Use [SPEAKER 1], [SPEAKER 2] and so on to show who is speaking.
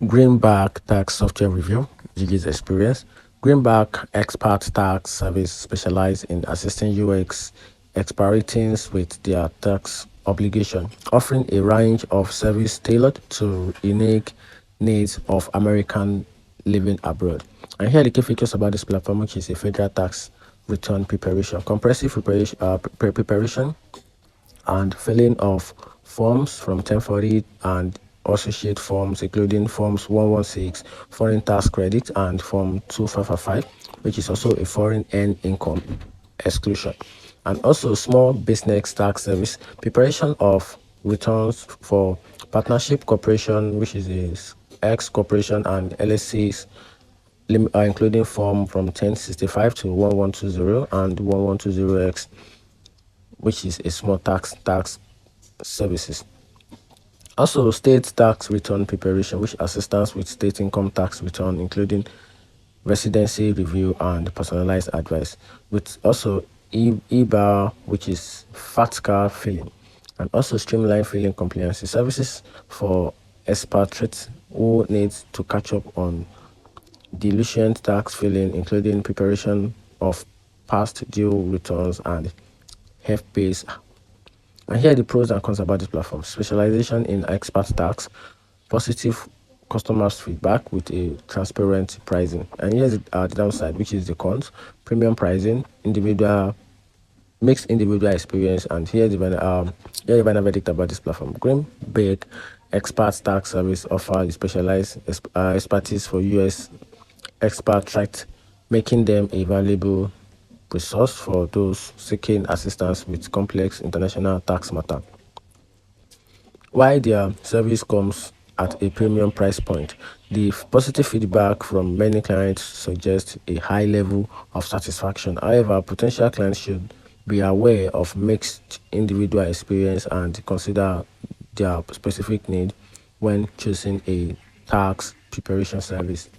[SPEAKER 1] Greenback tax software review, GG's experience. Greenback expert tax service specialize in assisting UX expatriates with their tax obligation, offering a range of service tailored to unique needs of American living abroad. And here are the key features about this platform, which is a federal tax return preparation, comprehensive preparation and filling of forms from 1040 and associate forms, including forms 116, foreign tax credit, and form 2555, which is also a foreign earned income exclusion. And also small business tax service, preparation of returns for partnership corporation, which is a X corporation, and LSCs, including form from 1065 to 1120 and 1120X, which is a small tax services. Also, state tax return preparation, which assistance with state income tax return, including residency review and personalized advice. With also EBAR, which is FATCA filling, and also streamline filling compliance services for expatriates who need to catch up on diluent tax filling, including preparation of past due returns and HEF-based. And here are the pros and cons about this platform. Specialization in expert tax, positive customers feedback with a transparent pricing. And here's the downside, which is the cons: premium pricing, individual mixed individual experience. And here's the final verdict about this platform. Greenback expert tax service offer specialized expertise for US expatriates, making them a valuable resource for those seeking assistance with complex international tax matter. While their service comes at a premium price point, the positive feedback from many clients suggests a high level of satisfaction. However, potential clients should be aware of mixed individual experience and consider their specific need when choosing a tax preparation service.